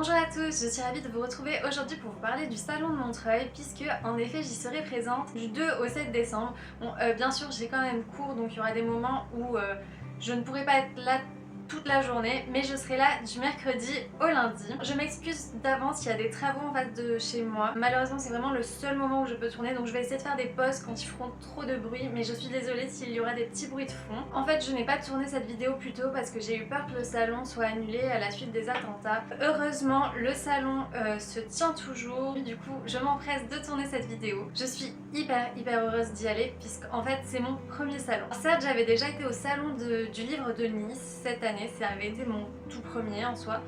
Bonjour à tous, je suis ravie de vous retrouver aujourd'hui pour vous parler du salon de Montreuil puisque en effet j'y serai présente du 2 au 7 décembre. Bon, bien sûr j'ai quand même cours donc il y aura des moments où je ne pourrai pas être là toute la journée, mais je serai là du mercredi au lundi. Je m'excuse d'avance, il y a des travaux en face de chez moi. Malheureusement c'est vraiment le seul moment où je peux tourner, donc je vais essayer de faire des pauses quand ils feront trop de bruit, mais je suis désolée s'il y aura des petits bruits de fond. En fait je n'ai pas tourné cette vidéo plus tôt parce que j'ai eu peur que le salon soit annulé à la suite des attentats. Heureusement le salon se tient toujours, du coup je m'empresse de tourner cette vidéo. Je suis hyper heureuse d'y aller puisqu'en fait c'est mon premier salon. Certes j'avais déjà été au salon du livre de Nice cette année, ça avait été mon tout premier en soi,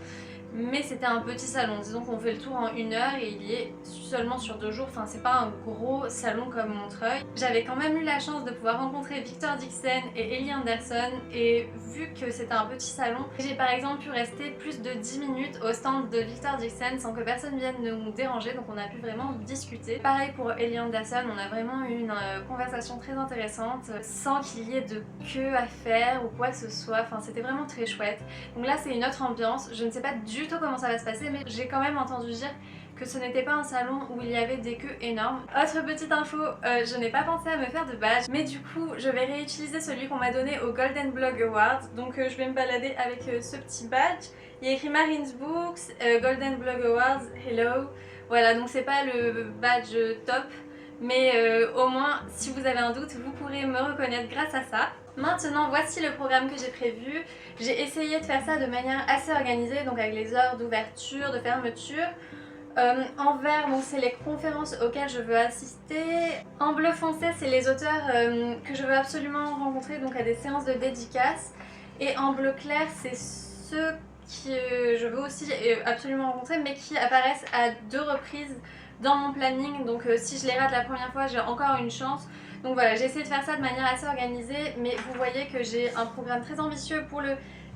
mais c'était un petit salon, disons qu'on fait le tour en 1 heure et il y est seulement sur 2 jours, enfin c'est pas un gros salon comme Montreuil. J'avais quand même eu la chance de pouvoir rencontrer Victor Dixon et Ellie Anderson et vu que c'était un petit salon, j'ai par exemple pu rester plus de 10 minutes au stand de Victor Dixon sans que personne vienne nous déranger, donc on a pu vraiment discuter. Pareil pour Ellie Anderson, on a vraiment eu une conversation très intéressante sans qu'il y ait de queue à faire ou quoi que ce soit, enfin c'était vraiment très chouette. Donc là c'est une autre ambiance, je ne sais pas du tout comment ça va se passer, mais j'ai quand même entendu dire que ce n'était pas un salon où il y avait des queues énormes. Autre petite info, je n'ai pas pensé à me faire de badge, mais du coup je vais réutiliser celui qu'on m'a donné au Golden Blog Awards, donc je vais me balader avec ce petit badge. Il y a écrit Marines Books, Golden Blog Awards, hello. Voilà, donc c'est pas le badge top, mais au moins si vous avez un doute vous pourrez me reconnaître grâce à ça. Maintenant voici le programme que j'ai prévu. J'ai essayé de faire ça de manière assez organisée, donc avec les heures d'ouverture, de fermeture. En vert, c'est les conférences auxquelles je veux assister. En bleu foncé, c'est les auteurs que je veux absolument rencontrer, donc à des séances de dédicaces. Et en bleu clair, c'est ceux que je veux aussi absolument rencontrer, mais qui apparaissent à 2 reprises dans mon planning. Donc si je les rate la première fois, j'ai encore une chance. Donc voilà, j'ai essayé de faire ça de manière assez organisée, mais vous voyez que j'ai un programme très ambitieux pour le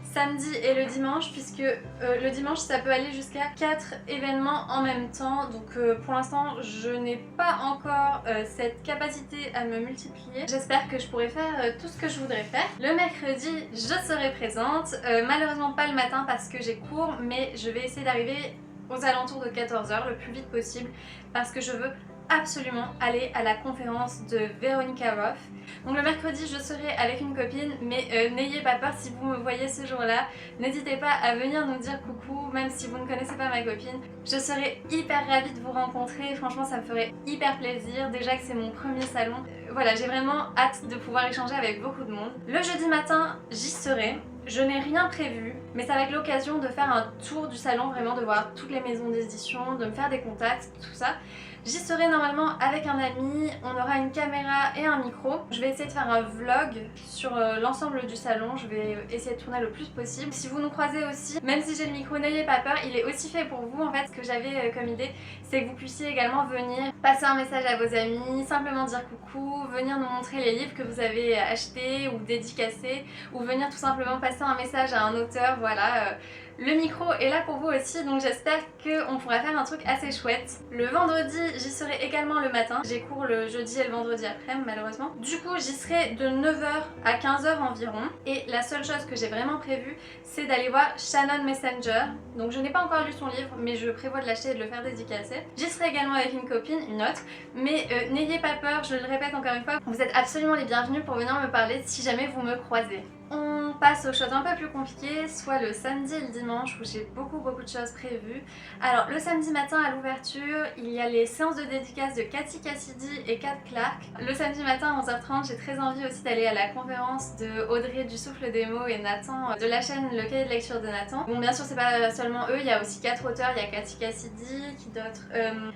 samedi et le dimanche, puisque le dimanche ça peut aller jusqu'à 4 événements en même temps, donc pour l'instant je n'ai pas encore cette capacité à me multiplier. J'espère que je pourrai faire tout ce que je voudrais faire. Le mercredi je serai présente, malheureusement pas le matin parce que j'ai cours, mais je vais essayer d'arriver aux alentours de 14 h le plus vite possible parce que je veux absolument aller à la conférence de Veronica Roth. Donc le mercredi je serai avec une copine, mais n'ayez pas peur si vous me voyez ce jour-là, n'hésitez pas à venir nous dire coucou même si vous ne connaissez pas ma copine. Je serai hyper ravie de vous rencontrer, franchement ça me ferait hyper plaisir, déjà que c'est mon premier salon. Voilà, j'ai vraiment hâte de pouvoir échanger avec beaucoup de monde. Le jeudi matin j'y serai. Je n'ai rien prévu, mais ça va être l'occasion de faire un tour du salon, vraiment de voir toutes les maisons d'édition, de me faire des contacts, tout ça. J'y serai normalement avec un ami, on aura une caméra et un micro. Je vais essayer de faire un vlog sur l'ensemble du salon, je vais essayer de tourner le plus possible. Si vous nous croisez aussi, même si j'ai le micro, n'ayez pas peur, il est aussi fait pour vous. En fait, ce que j'avais comme idée, c'est que vous puissiez également venir passer un message à vos amis, simplement dire coucou, venir nous montrer les livres que vous avez achetés ou dédicacés, ou venir tout simplement passer un message à un auteur, voilà. Le micro est là pour vous aussi, donc j'espère qu'on pourra faire un truc assez chouette. Le vendredi, j'y serai également le matin. J'ai cours le jeudi et le vendredi après, malheureusement. Du coup, j'y serai de 9 h à 15 h environ. Et la seule chose que j'ai vraiment prévue, c'est d'aller voir Shannon Messenger. Donc je n'ai pas encore lu son livre, mais je prévois de l'acheter et de le faire dédicacer. J'y serai également avec une copine, une autre. Mais n'ayez pas peur, je le répète encore une fois, vous êtes absolument les bienvenus pour venir me parler si jamais vous me croisez. On passe aux choses un peu plus compliquées, soit le samedi et le dimanche où j'ai beaucoup de choses prévues. Alors le samedi matin à l'ouverture, il y a les séances de dédicace de Cathy Cassidy et Kat Clark. Le samedi matin à 11 h 30, j'ai très envie aussi d'aller à la conférence de Audrey du Souffle des mots et Nathan de la chaîne Le Cahier de lecture de Nathan. Bon bien sûr c'est pas seulement eux, il y a aussi 4 auteurs, il y a Cathy Cassidy, qui d'autre,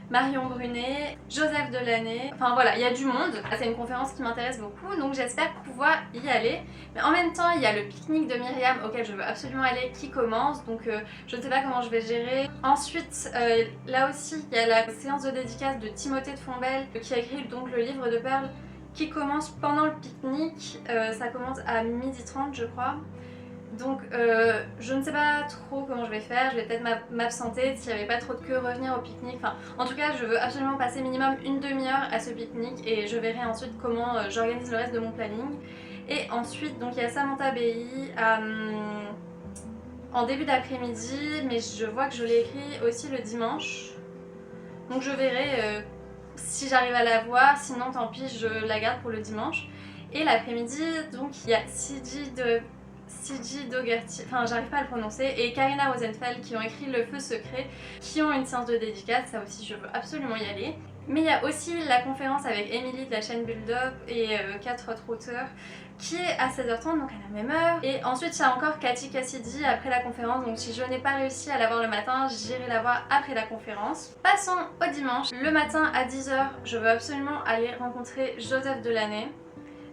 Marion Brunet, Joseph Delaney, enfin voilà, il y a du monde. C'est une conférence qui m'intéresse beaucoup, donc j'espère pouvoir y aller. Mais en même temps, il y a le pique-nique de Myriam auquel je veux absolument aller qui commence, donc je ne sais pas comment je vais gérer. Ensuite, là aussi, il y a la séance de dédicace de Timothée de Fombelle qui a écrit donc le livre de perles qui commence pendant le pique-nique. Ça commence à 12h30 je crois. Donc je ne sais pas trop comment je vais faire, je vais peut-être m'absenter s'il n'y avait pas trop de queue, revenir au pique-nique. Enfin, en tout cas, je veux absolument passer minimum une demi-heure à ce pique-nique et je verrai ensuite comment j'organise le reste de mon planning. Et ensuite, donc il y a Samantha Bay en début d'après-midi, mais je vois que je l'ai écrit aussi le dimanche. Donc je verrai si j'arrive à la voir, sinon tant pis, je la garde pour le dimanche. Et l'après-midi, donc il y a Sidi Dougherty, enfin j'arrive pas à le prononcer, et Karina Rosenfeld qui ont écrit Le Feu Secret, qui ont une séance de dédicace, ça aussi je veux absolument y aller. Mais il y a aussi la conférence avec Émilie de la chaîne Build Up et 4 autres auteurs qui est à 16h30, donc à la même heure. Et ensuite il y a encore Cathy Cassidy après la conférence, donc si je n'ai pas réussi à la voir le matin, j'irai la voir après la conférence. Passons au dimanche. Le matin à 10h, je veux absolument aller rencontrer Joseph Delaney.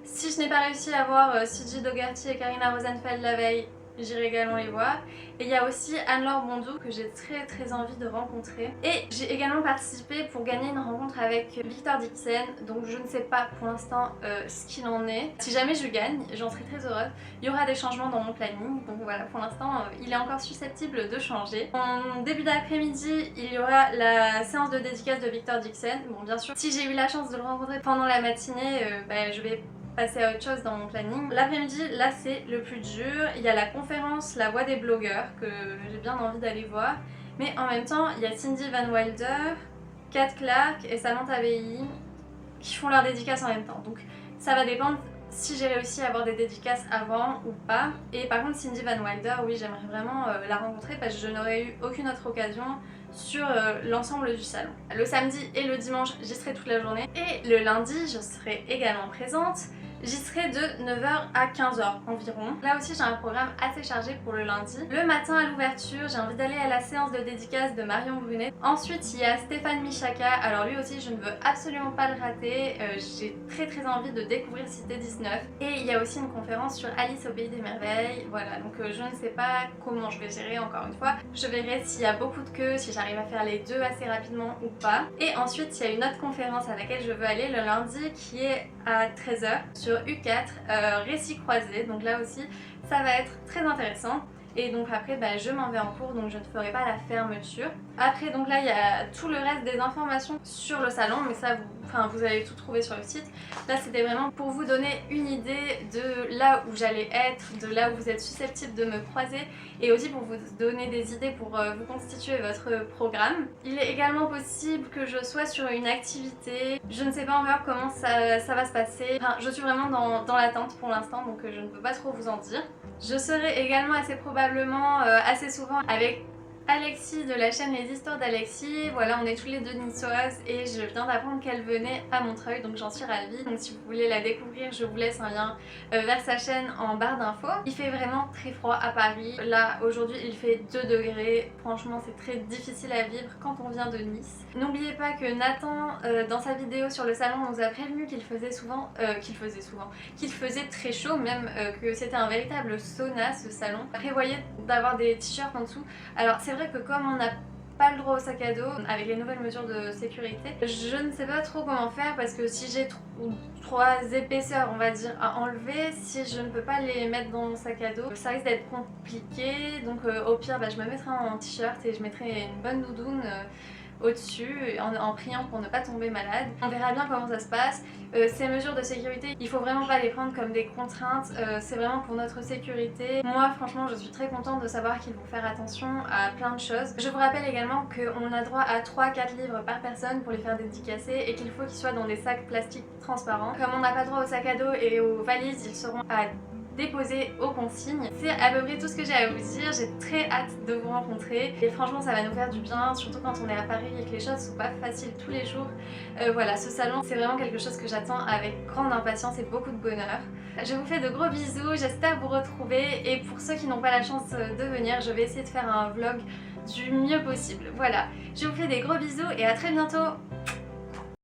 Si je n'ai pas réussi à voir Sidi Dougherty et Karina Rosenfeld la veille, j'irai également les voir. Et il y a aussi Anne-Laure Bondou que j'ai très envie de rencontrer. Et j'ai également participé pour gagner une rencontre avec Victor Dixon, donc je ne sais pas pour l'instant ce qu'il en est. Si jamais je gagne, j'en serai très heureuse. Il y aura des changements dans mon planning, donc voilà, pour l'instant il est encore susceptible de changer. En début d'après-midi, il y aura la séance de dédicace de Victor Dixon. Bon, bien sûr, si j'ai eu la chance de le rencontrer pendant la matinée, je vais passer à autre chose dans mon planning. L'après-midi, là c'est le plus dur. Il y a la conférence La Voix des blogueurs que j'ai bien envie d'aller voir. Mais en même temps, il y a Cindy Van Wilder, Kat Clark et Samantha Bei qui font leur dédicace en même temps. Donc ça va dépendre si j'ai réussi à avoir des dédicaces avant ou pas. Et par contre Cindy Van Wilder, oui j'aimerais vraiment la rencontrer parce que je n'aurais eu aucune autre occasion sur l'ensemble du salon. Le samedi et le dimanche, j'y serai toute la journée. Et le lundi, je serai également présente. J'y serai de 9h à 15h environ. Là aussi j'ai un programme assez chargé pour le lundi. Le matin à l'ouverture, j'ai envie d'aller à la séance de dédicace de Marion Brunet. Ensuite il y a Stéphane Michaka, alors lui aussi je ne veux absolument pas le rater. J'ai très envie de découvrir Cité 19. Et il y a aussi une conférence sur Alice au Pays des Merveilles. Voilà, donc je ne sais pas comment je vais gérer encore une fois. Je verrai s'il y a beaucoup de queues, si j'arrive à faire les deux assez rapidement ou pas. Et ensuite il y a une autre conférence à laquelle je veux aller le lundi qui est à 13h sur U4, récit croisé, donc là aussi ça va être très intéressant. Et donc après je m'en vais en cours, donc je ne ferai pas la fermeture. Après donc là il y a tout le reste des informations sur le salon, mais ça vous allez tout trouver sur le site. Là c'était vraiment pour vous donner une idée de là où j'allais être, de là où vous êtes susceptible de me croiser, et aussi pour vous donner des idées pour vous constituer votre programme. Il est également possible que je sois sur une activité, je ne sais pas encore comment ça va se passer. Enfin, je suis vraiment dans l'attente pour l'instant, donc je ne peux pas trop vous en dire. Je serai également assez probablement assez souvent avec Alexis de la chaîne Les Histoires d'Alexis. Voilà, on est tous les deux niçoises et je viens d'apprendre qu'elle venait à Montreuil, donc j'en suis ravie. Donc si vous voulez la découvrir, je vous laisse un lien vers sa chaîne en barre d'infos. Il fait vraiment très froid à Paris. Là aujourd'hui il fait 2 degrés, franchement c'est très difficile à vivre quand on vient de Nice. N'oubliez pas que Nathan dans sa vidéo sur le salon nous a prévenu qu'il faisait très chaud, même que c'était un véritable sauna ce salon. Prévoyez d'avoir des t-shirts en dessous. Alors c'est vrai que comme on n'a pas le droit au sac à dos avec les nouvelles mesures de sécurité, je ne sais pas trop comment faire parce que si j'ai 3 épaisseurs on va dire à enlever, si je ne peux pas les mettre dans mon sac à dos, ça risque d'être compliqué. Donc au pire je me mettrai en t-shirt et je mettrai une bonne doudoune au-dessus en priant pour ne pas tomber malade. On verra bien comment ça se passe. Ces mesures de sécurité, il faut vraiment pas les prendre comme des contraintes, c'est vraiment pour notre sécurité. Moi franchement je suis très contente de savoir qu'il faut faire attention à plein de choses. Je vous rappelle également qu'on a droit à 3-4 livres par personne pour les faire dédicacer et qu'il faut qu'ils soient dans des sacs plastiques transparents. Comme on n'a pas droit au sac à dos et aux valises, ils seront à déposer aux consignes. C'est à peu près tout ce que j'ai à vous dire. J'ai très hâte de vous rencontrer et franchement ça va nous faire du bien, surtout quand on est à Paris et que les choses sont pas faciles tous les jours. Voilà, ce salon c'est vraiment quelque chose que j'attends avec grande impatience et beaucoup de bonheur. Je vous fais de gros bisous, j'espère vous retrouver, et pour ceux qui n'ont pas la chance de venir, je vais essayer de faire un vlog du mieux possible. Voilà, je vous fais des gros bisous et à très bientôt.